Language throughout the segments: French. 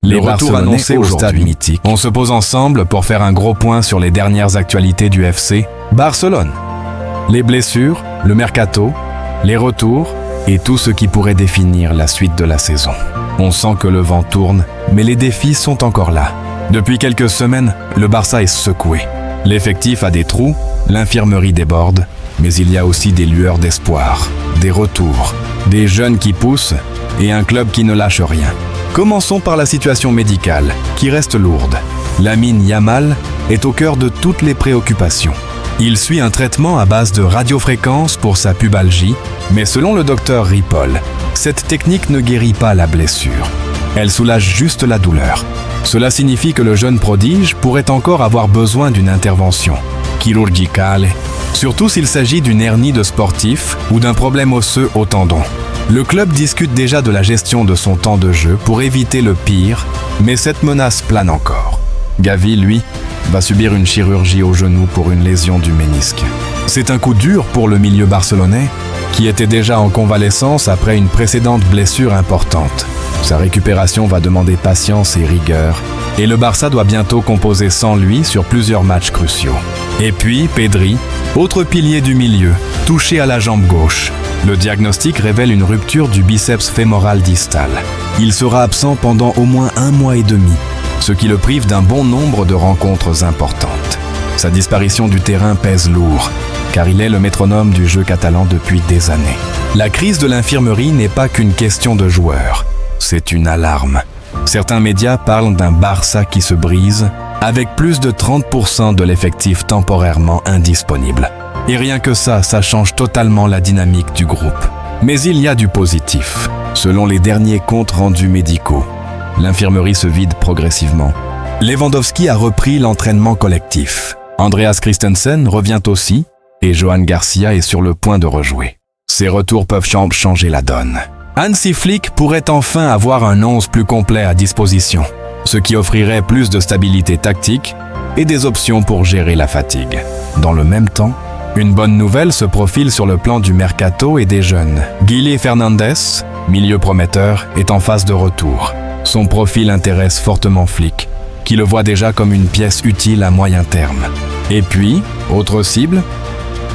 Les retours annoncés au stade mythique. On se pose ensemble pour faire un gros point sur les dernières actualités du FC Barcelone. Les blessures, le mercato, les retours et tout ce qui pourrait définir la suite de la saison. On sent que le vent tourne, mais les défis sont encore là. Depuis quelques semaines, le Barça est secoué. L'effectif a des trous, l'infirmerie déborde, mais il y a aussi des lueurs d'espoir, des retours, des jeunes qui poussent et un club qui ne lâche rien. Commençons par la situation médicale, qui reste lourde. Lamine Yamal est au cœur de toutes les préoccupations. Il suit un traitement à base de radiofréquence pour sa pubalgie, mais selon le docteur Ripoll, cette technique ne guérit pas la blessure. Elle soulage juste la douleur. Cela signifie que le jeune prodige pourrait encore avoir besoin d'une intervention chirurgicale, surtout s'il s'agit d'une hernie de sportif ou d'un problème osseux au tendon. Le club discute déjà de la gestion de son temps de jeu pour éviter le pire, mais cette menace plane encore. Gavi, lui, va subir une chirurgie au genou pour une lésion du ménisque. C'est un coup dur pour le milieu barcelonais, qui était déjà en convalescence après une précédente blessure importante. Sa récupération va demander patience et rigueur, et le Barça doit bientôt composer sans lui sur plusieurs matchs cruciaux. Et puis, Pedri, autre pilier du milieu, touché à la jambe gauche. Le diagnostic révèle une rupture du biceps fémoral distal. Il sera absent pendant au moins 1 mois et demi, ce qui le prive d'un bon nombre de rencontres importantes. Sa disparition du terrain pèse lourd, car il est le métronome du jeu catalan depuis des années. La crise de l'infirmerie n'est pas qu'une question de joueurs, c'est une alarme. Certains médias parlent d'un Barça qui se brise, avec plus de 30% de l'effectif temporairement indisponible. Et rien que ça change totalement la dynamique du groupe. Mais il y a du positif. Selon les derniers comptes rendus médicaux, l'infirmerie se vide progressivement. Lewandowski a repris l'entraînement collectif. Andreas Christensen revient aussi, et Johan Garcia est sur le point de rejouer. Ces retours peuvent changer la donne. Hansi Flick pourrait enfin avoir un 11 plus complet à disposition, ce qui offrirait plus de stabilité tactique et des options pour gérer la fatigue. Dans le même temps, une bonne nouvelle se profile sur le plan du mercato et des jeunes. Guilherme Fernandez, milieu prometteur, est en phase de retour. Son profil intéresse fortement Flick, qui le voit déjà comme une pièce utile à moyen terme. Et puis, autre cible,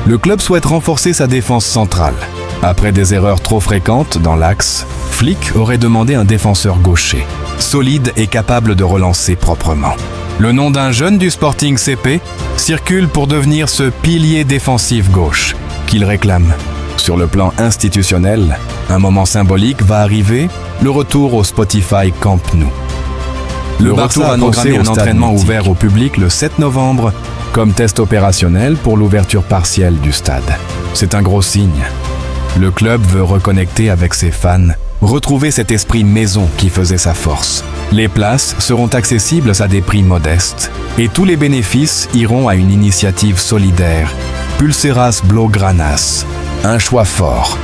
le club souhaite renforcer sa défense centrale. Après des erreurs trop fréquentes dans l'axe, Flick aurait demandé un défenseur gaucher, solide et capable de relancer proprement. Le nom d'un jeune du Sporting CP circule pour devenir ce pilier défensif gauche qu'il réclame. Sur le plan institutionnel, un moment symbolique va arriver, le retour au Spotify Camp Nou. Le Barça a programmé un entraînement ouvert au public le 7 novembre comme test opérationnel pour l'ouverture partielle du stade. C'est un gros signe. Le club veut reconnecter avec ses fans, retrouver cet esprit maison qui faisait sa force. Les places seront accessibles à des prix modestes et tous les bénéfices iront à une initiative solidaire, Pulseras Blaugranas, un choix fort,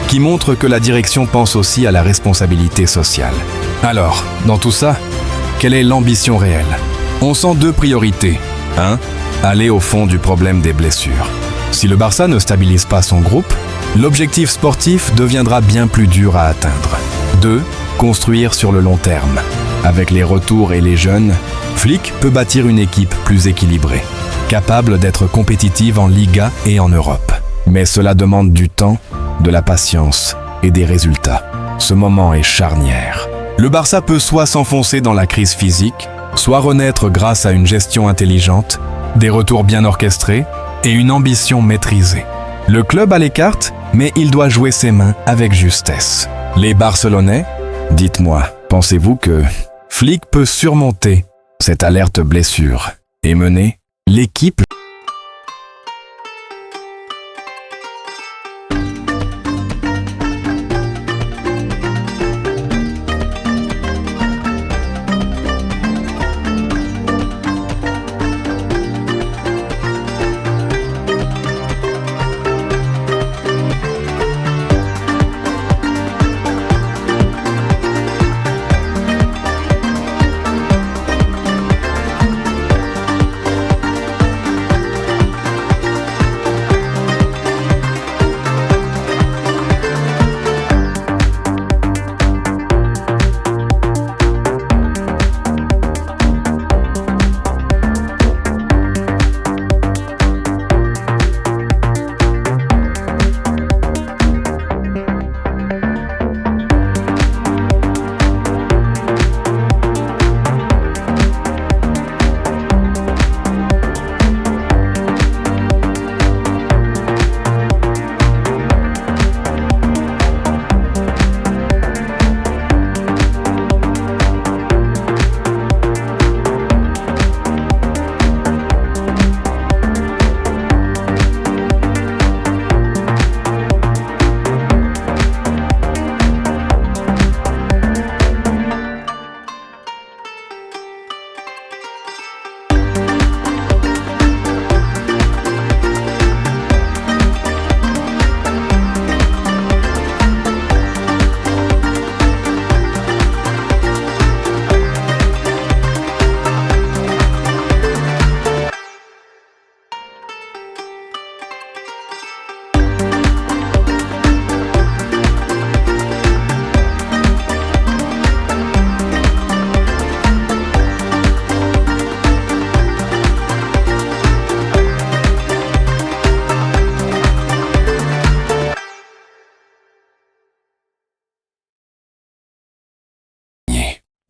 qui montre que la direction pense aussi à la responsabilité sociale. Alors, dans tout ça, quelle est l'ambition réelle? On sent 2 priorités. 1. Aller au fond du problème des blessures. Si le Barça ne stabilise pas son groupe, l'objectif sportif deviendra bien plus dur à atteindre. 2. Construire sur le long terme. Avec les retours et les jeunes, Flick peut bâtir une équipe plus équilibrée, capable d'être compétitive en Liga et en Europe. Mais cela demande du temps, de la patience et des résultats. Ce moment est charnière. Le Barça peut soit s'enfoncer dans la crise physique, soit renaître grâce à une gestion intelligente, des retours bien orchestrés et une ambition maîtrisée. Le club a les cartes, mais il doit jouer ses mains avec justesse. Les Barcelonais, dites-moi, pensez-vous que Flick peut surmonter cette alerte blessure et mener l'équipe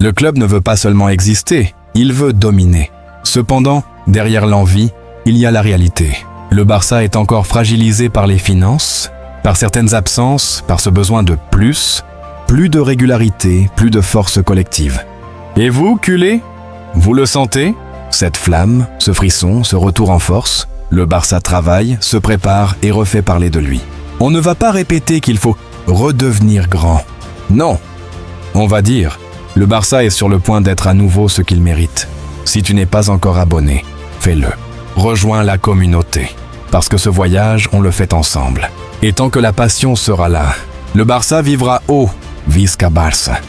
Le club ne veut pas seulement exister, il veut dominer. Cependant, derrière l'envie, il y a la réalité. Le Barça est encore fragilisé par les finances, par certaines absences, par ce besoin de plus de régularité, plus de force collective. Et vous, culé? Vous le sentez? Cette flamme, ce frisson, ce retour en force, le Barça travaille, se prépare et refait parler de lui. On ne va pas répéter qu'il faut redevenir grand. Non. On va dire, le Barça est sur le point d'être à nouveau ce qu'il mérite. Si tu n'es pas encore abonné, fais-le. Rejoins la communauté. Parce que ce voyage, on le fait ensemble. Et tant que la passion sera là, le Barça vivra haut, Visca Barça.